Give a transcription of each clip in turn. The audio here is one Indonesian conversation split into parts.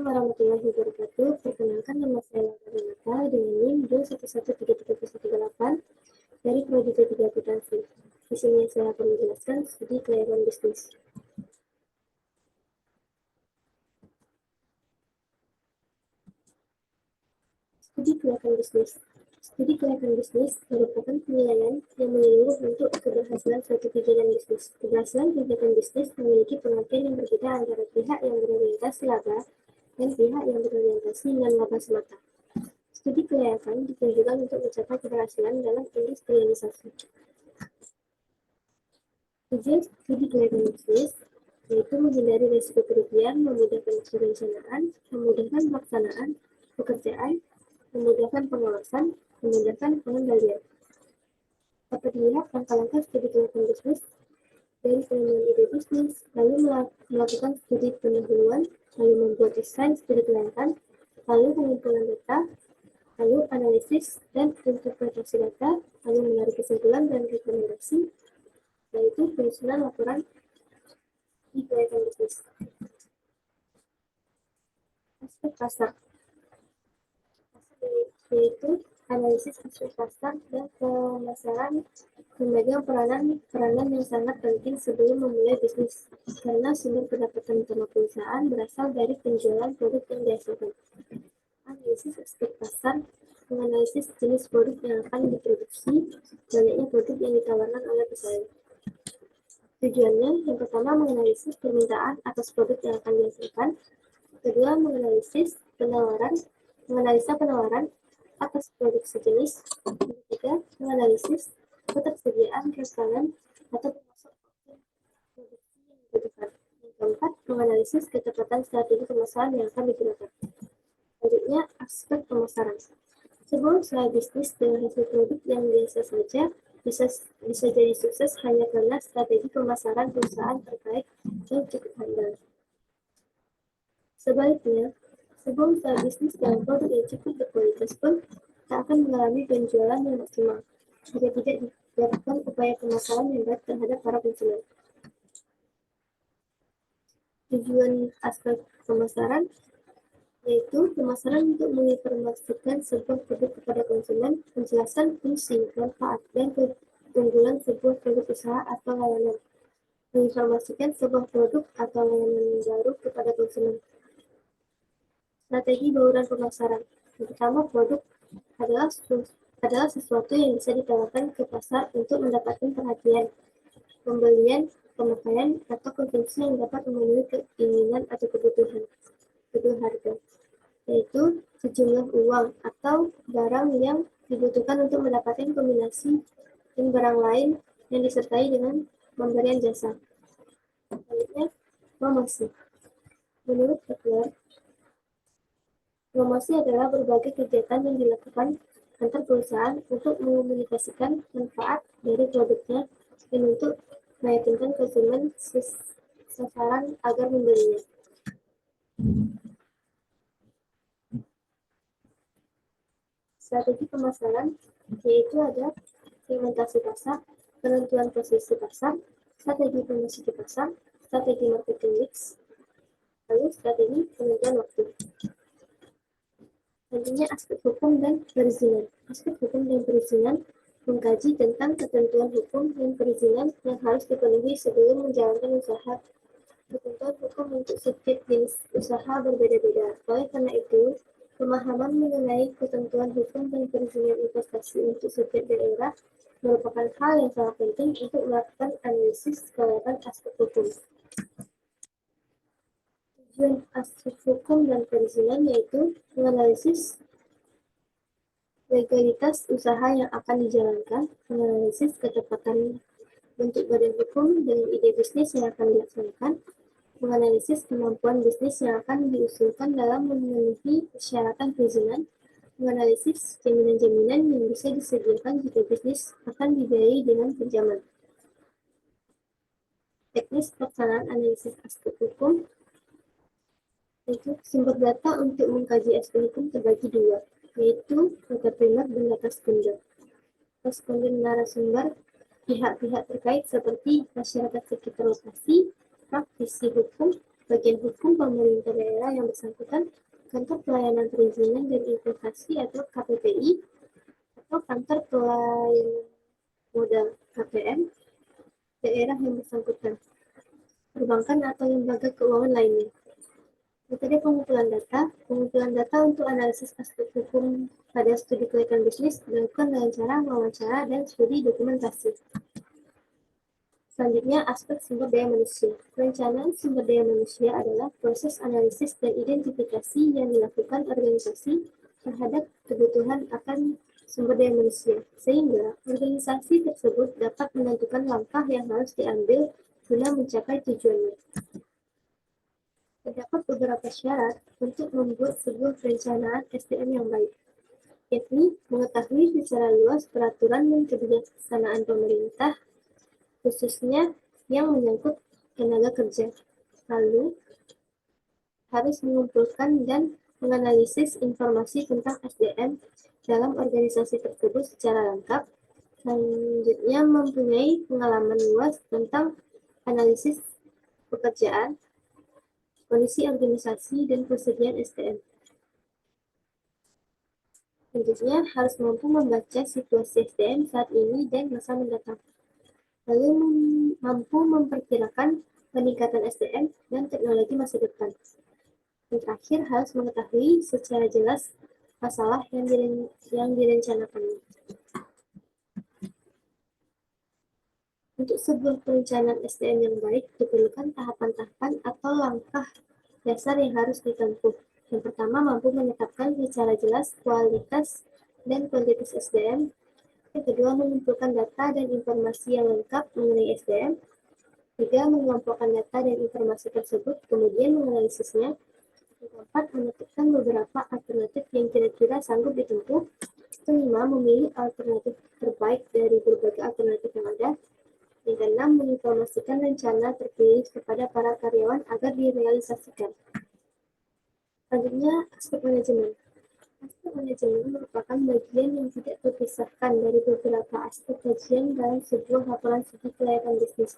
warahmatullahi wabarakatuh. Perkenalkan, nama saya Lara Renata dengan NIM 2113338 dari Prodi T3 Akuntansi. Di sini saya akan menjelaskan studi kelayakan bisnis. Studi kelayakan bisnis. Studi kelayakan bisnis merupakan penilaian yang menyeluruh untuk keberhasilan suatu kegiatan bisnis. Keberhasilan kegiatan bisnis memiliki pengertian yang berbeda antara pihak yang berorientasi laba dan pihak yang berorientasi non-laba semata. Studi kelayakan ditujukan untuk mencapai keberhasilan dalam industrialisasi. Tujuan studi kelayakan bisnis yaitu menghindari risiko kerugian, memudahkan perencanaan, memudahkan pelaksanaan pekerjaan, memudahkan pengawasan, memudahkan pengendalian. Dapat dilihat langkah-langkah studi kelayakan bisnis dari penemuan ide bisnis, lalu melakukan studi pendahuluan, lalu membuat desain studi kelayakan, lalu pengumpulan data, lalu analisis dan interpretasi data, lalu menarik kesimpulan dan rekomendasi, yaitu penyusunan laporan di kelayakan bisnis. Aspek pasar yaitu analisis aspek pasar dan pemasaran, pembagian peranan yang sangat penting sebelum memulai bisnis, karena sumber pendapatan utama perusahaan berasal dari penjualan produk yang dihasilkan. Analisis aspek pasar menganalisis jenis produk yang akan diproduksi, banyaknya produk yang ditawarkan oleh pesaing. Tujuannya, yang pertama menganalisis permintaan atas produk yang akan dihasilkan, kedua menganalisis menganalisa penawaran atas produk sejenis, ketiga menganalisis ketersediaan restoran atau pemasok produksi yang dibutuhkan, yang keempat menganalisis ketepatan strategi pemasaran yang akan digunakan. Selanjutnya, aspek pemasaran. Sebuah usaha bisnis dengan hasil produk yang biasa saja bisa jadi sukses hanya karena strategi pemasaran perusahaan terkait yang cukup handal. Sebaliknya, sebuah usaha bisnis dengan produk yang cukup berkualitas pun tak akan mengalami penjualan yang maksimal jika tidak dilakukan upaya pemasaran yang baik terhadap para konsumen. Tujuan aspek pemasaran yaitu pemasaran untuk menginformasikan sebuah produk kepada konsumen, menjelaskan fungsi, manfaat, dan keunggulan sebuah produk usaha atau layanan, menginformasikan sebuah produk atau layanan baru kepada konsumen. Strategi bauran pemasaran. Yang pertama, produk adalah sesuatu yang bisa ditawarkan ke pasar untuk mendapatkan perhatian, pembelian, pemakaian, atau konsumsi yang dapat memenuhi keinginan atau kebutuhan. Kedua, harga, yaitu sejumlah uang atau barang yang dibutuhkan untuk mendapatkan kombinasi dengan barang lain yang disertai dengan pemberian jasa. Selanjutnya, promosi. Menurut Kepler, promosi adalah berbagai kegiatan yang dilakukan antar perusahaan untuk mengomunikasikan manfaat dari produknya dan untuk meyakinkan konsumen sasaran agar membelinya. Strategi pemasaran yaitu ada segmentasi pasar, penentuan posisi pasar, strategi memasuki pasar, strategi marketing mix, lalu strategi penentuan waktu. Nantinya aspek hukum dan perizinan. Aspek hukum dan perizinan mengkaji tentang ketentuan hukum dan perizinan yang harus dipenuhi sebelum menjalankan usaha. Ketentuan hukum untuk setiap jenis usaha berbeda-beda. Oleh karena itu, pemahaman mengenai ketentuan hukum dan perizinan investasi untuk setiap daerah merupakan hal yang sangat penting untuk melakukan analisis kelayakan aspek hukum. Tujuan aspek hukum dan perizinan yaitu menganalisis legalitas usaha yang akan dijalankan, menganalisis ketepatan bentuk badan hukum dengan ide bisnis yang akan dilaksanakan, menganalisis kemampuan bisnis yang akan diusulkan dalam memenuhi persyaratan perizinan, menganalisis jaminan-jaminan yang bisa disediakan jika bisnis akan dibiayai dengan pinjaman. Teknis pelaksanaan analisis aspek hukum yaitu sumber data untuk mengkaji aspek hukum terbagi dua, yaitu data primer dan data sekunder. Responden narasumber pihak-pihak terkait seperti masyarakat sekitar lokasi, praktisi hukum, bagian hukum pemerintah daerah yang bersangkutan, kantor pelayanan perizinan dan investasi atau KPPI, atau kantor pelayanan modal KPM daerah yang bersangkutan, perbankan atau lembaga keuangan lainnya. Metode pengumpulan data untuk analisis aspek hukum pada studi kelayakan bisnis dilakukan dengan cara wawancara dan studi dokumentasi. Selanjutnya, aspek sumber daya manusia. Perencanaan sumber daya manusia adalah proses analisis dan identifikasi yang dilakukan organisasi terhadap kebutuhan akan sumber daya manusia, sehingga organisasi tersebut dapat menentukan langkah yang harus diambil guna mencapai tujuannya. Terdapat beberapa syarat untuk membuat sebuah perencanaan SDM yang baik, yakni mengetahui secara luas peraturan dan kebijaksanaan pemerintah, khususnya yang menyangkut tenaga kerja. Lalu, harus mengumpulkan dan menganalisis informasi tentang SDM dalam organisasi tersebut secara lengkap. Selanjutnya, mempunyai pengalaman luas tentang analisis pekerjaan, kondisi organisasi, dan persediaan SDM. Selanjutnya, harus mampu membaca situasi SDM saat ini dan masa mendatang. Lalu mampu memperkirakan peningkatan SDM dan teknologi masa depan. Dan terakhir, harus mengetahui secara jelas masalah yang direncanakannya. Untuk sebuah perencanaan SDM yang baik, diperlukan tahapan-tahapan atau langkah dasar yang harus ditempuh. Yang pertama, mampu menetapkan secara jelas kualitas dan kuantitas SDM. Yang kedua, mengumpulkan data dan informasi yang lengkap mengenai SDM. Tiga, mengelompokkan data dan informasi tersebut, kemudian menganalisisnya. Yang keempat, menentukan beberapa alternatif yang kira-kira sanggup ditempuh. Kelima, memilih alternatif terbaik dari berbagai alternatif yang ada. Yang keenam, menginformasikan rencana terpilih kepada para karyawan agar direalisasikan. Selanjutnya, aspek manajemen. Aspek manajemen merupakan bagian yang tidak terpisahkan dari beberapa aspek kajian dalam sebuah laporan studi kelayakan bisnis.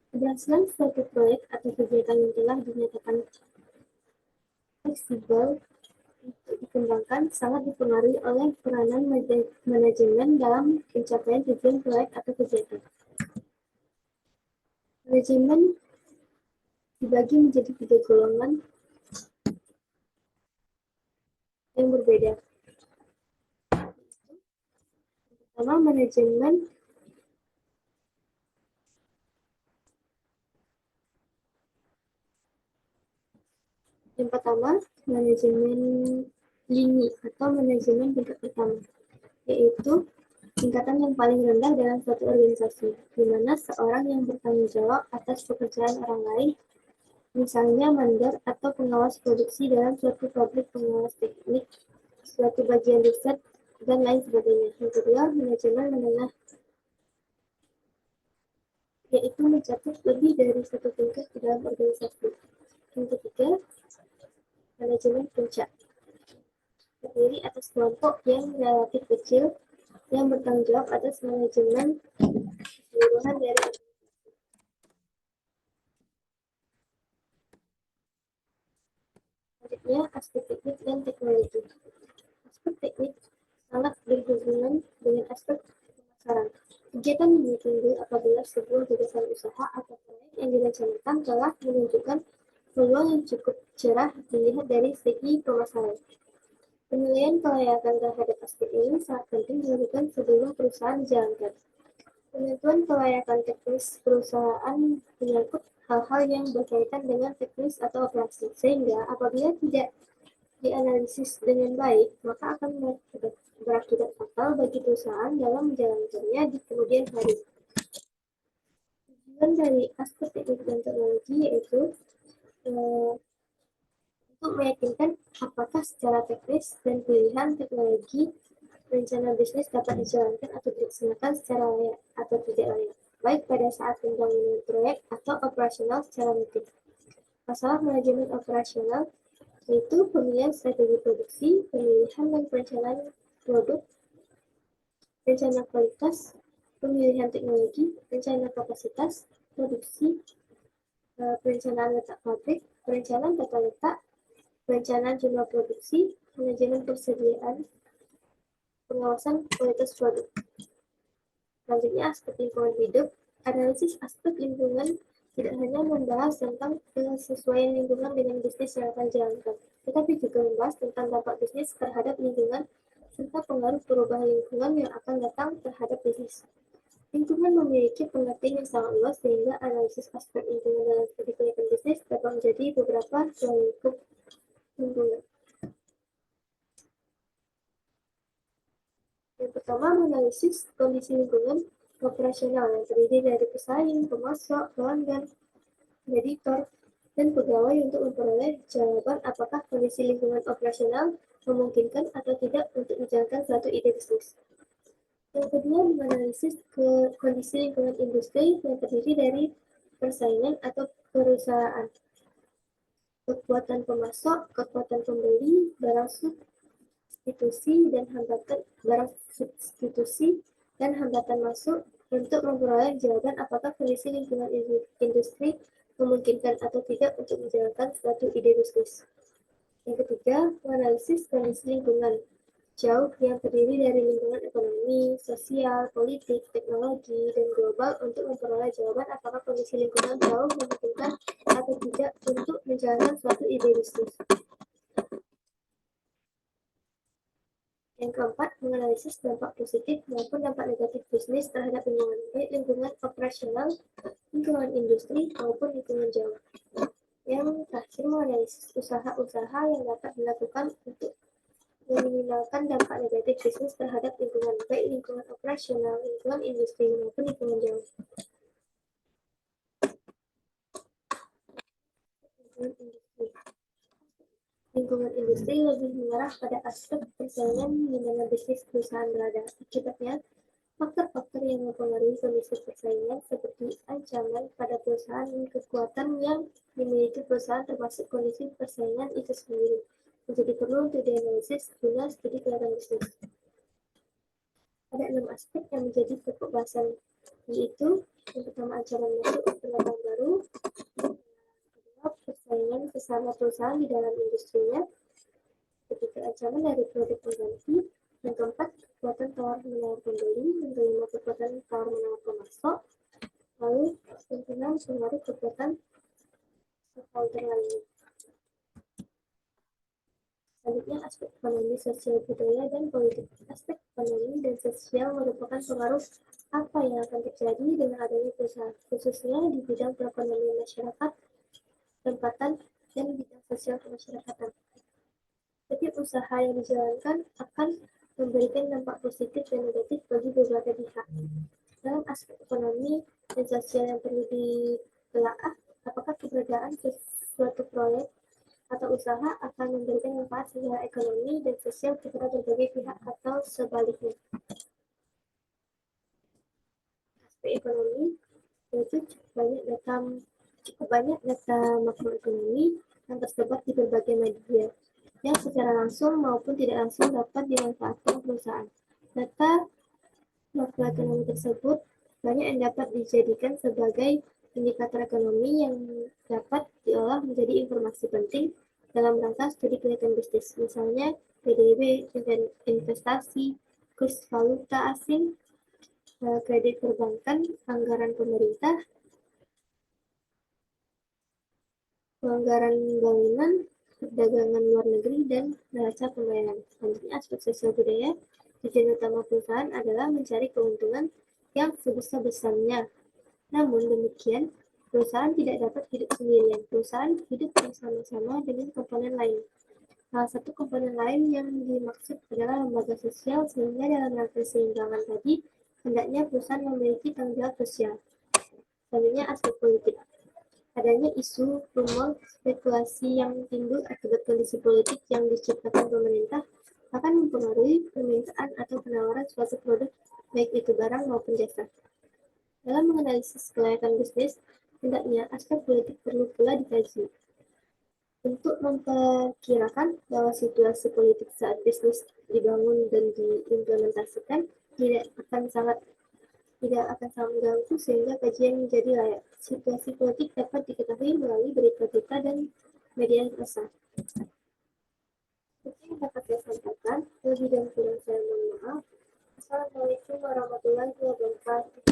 Keberhasilan suatu proyek atau kegiatan yang telah dinyatakan fleksibel untuk dikembangkan sangat dipengaruhi oleh peranan manajemen dalam pencapaian tujuan proyek atau kegiatan. Manajemen dibagi menjadi 3 golongan yang berbeda. Pertama, manajemen lini atau manajemen tingkat pertama, yaitu tingkatan yang paling rendah dalam suatu organisasi, di mana seorang yang bertanggung jawab atas pekerjaan orang lain, misalnya mandor atau pengawas produksi dalam suatu pabrik, pengawas teknik, suatu bagian riset, dan lain sebagainya. Yang kedua, manajemen menengah, yaitu mencakup lebih dari satu tingkat di dalam organisasi. Yang ketiga, manajemen puncak, terdiri atas kelompok yang relatif kecil yang bertanggung jawab atas manajemen keseluruhan dari organisasi. Selanjutnya, aspek teknik dan teknologi. Aspek teknik sangat berhubungan dengan aspek pemasaran. Kegiatan yang ditunggu apabila sebuah gagasan usaha atau proyek yang direncanakan telah menunjukkan peluang yang cukup cerah dilihat dari segi pemasaran. Penilaian kelayakan terhadap aspek ini sangat penting dilakukan sebelum perusahaan dijalankan. Penentuan kelayakan teknis perusahaan menyangkut hal-hal yang berkaitan dengan teknis atau operasi, sehingga apabila tidak dianalisis dengan baik, maka akan berakibat fatal bagi perusahaan dalam menjalankannya di kemudian hari. Tujuan dari aspek teknik dan teknologi yaitu untuk meyakinkan apakah secara teknis dan pilihan teknologi rencana bisnis dapat dijalankan atau dilaksanakan secara layak atau tidak layak, baik pada saat pembangunan proyek atau operasional secara rutin. Masalah manajemen operasional yaitu pemilihan strategi produksi, pemilihan dan perencanaan produk, rencana kualitas, pemilihan teknologi, rencana kapasitas, produksi, perencanaan letak pabrik, perencanaan tata letak, perencanaan jumlah produksi, manajemen persediaan, pengawasan kualitas produk. Selanjutnya, aspek lingkungan hidup. Analisis aspek lingkungan tidak hanya membahas tentang kesesuaian lingkungan dengan bisnis yang akan dijalankan, tetapi juga membahas tentang dampak bisnis terhadap lingkungan serta pengaruh perubahan lingkungan yang akan datang terhadap bisnis. Lingkungan memiliki pengertian yang sangat luas sehingga analisis aspek lingkungan dalam studi kegiatan bisnis dapat menjadi beberapa lingkup lingkungan. Yang pertama, menganalisis kondisi lingkungan operasional yang terdiri dari pesaing, pemasok, pelanggan, editor, dan pegawai untuk memperoleh jawaban apakah kondisi lingkungan operasional memungkinkan atau tidak untuk menjalankan suatu ide bisnis. Yang kedua, menganalisis kondisi lingkungan industri yang terdiri dari persaingan atau perusahaan, kekuatan pemasok, kekuatan pembeli, barang substitusi dan hambatan masuk untuk memperoleh jawaban apakah kondisi lingkungan industri memungkinkan atau tidak untuk menjalankan suatu ide bisnis. Yang ketiga, menganalisis kondisi lingkungan jauh yang terdiri dari lingkungan ekonomi, sosial, politik, teknologi, dan global untuk memperoleh jawaban apakah kondisi lingkungan jauh memungkinkan atau tidak untuk menjalankan suatu ide bisnis. Yang keempat, menganalisis dampak positif maupun dampak negatif bisnis terhadap lingkungan, baik lingkungan operasional, lingkungan industri, maupun lingkungan jauh. Yang terakhir, menganalisis usaha-usaha yang dapat dilakukan untuk meminimalkan dampak negatif bisnis terhadap lingkungan, baik lingkungan operasional, lingkungan industri, maupun lingkungan jauh. Lingkungan industri lebih mengarah pada aspek persaingan di mana bisnis perusahaan berada. Akibatnya, faktor-faktor yang mempengaruhi kondisi persaingan seperti ancaman pada perusahaan dan kekuatan yang dimiliki perusahaan termasuk kondisi persaingan itu sendiri menjadi perlu untuk dianalisis guna studi kegiatan bisnis. Ada 6 aspek yang menjadi pokok bahasan, yaitu yang pertama ancaman masuk pendatang baru, persaingan sesama perusahaan di dalam industrinya, ketiga ancaman dari produk pengganti, yang keempat kekuatan tawar-menawar pembeli, yang kelima kekuatan tawar-menawar pemasok, lalu yang keenam pengaruh kekuatan stakeholder lainnya. Selanjutnya, aspek ekonomi, sosial, budaya, dan politik. Aspek ekonomi dan sosial merupakan pengaruh apa yang akan terjadi dengan adanya perusahaan, khususnya di bidang perekonomian masyarakat, tempatan, dan bidang sosial kemasyarakatan. Setiap usaha yang dijalankan akan memberikan dampak positif dan negatif bagi beberapa pihak. Dalam aspek ekonomi dan sosial yang perlu ditelaah, apakah keberadaan suatu proyek atau usaha akan memberikan manfaat secara ekonomi dan sosial kepada berbagai pihak atau sebaliknya. Aspek ekonomi yaitu cukup banyak data makroekonomi yang tersebar di berbagai media yang secara langsung maupun tidak langsung dapat dimanfaatkan perusahaan. Data makroekonomi tersebut banyak yang dapat dijadikan sebagai indikator ekonomi yang dapat diolah menjadi informasi penting dalam rangka studi kegiatan bisnis, misalnya PDB, investasi, kurs valuta asing, kredit perbankan, anggaran pemerintah, pelanggaran bangunan, perdagangan luar negeri, dan neraca pembayaran. Selanjutnya, aspek sosial budaya. Tujuan utama perusahaan adalah mencari keuntungan yang sebesar-besarnya. Namun demikian, perusahaan tidak dapat hidup sendirian. Perusahaan hidup bersama-sama dengan komponen lain. Salah satu komponen lain yang dimaksud adalah lembaga sosial, sehingga dalam rangka keseimbangan tadi, hendaknya perusahaan memiliki tanggung jawab sosial. Selanjutnya, aspek politik. Adanya isu, rumor, spekulasi yang timbul akibat kondisi politik yang diciptakan pemerintah akan mempengaruhi permintaan atau penawaran suatu produk, baik itu barang maupun jasa. Dalam menganalisis kelayakan bisnis, hendaknya aspek politik perlu pula dikaji. Untuk memperkirakan bahwa situasi politik saat bisnis dibangun dan diimplementasikan tidak akan sangat tidak akan saling mengganggu sehingga kajian menjadi layak. Situasi politik dapat diketahui melalui berita-berita dan media massa. Itu yang dapat saya sampaikan. Lebih dan kurang saya mohon maaf. Assalamualaikum warahmatullahi wabarakatuh.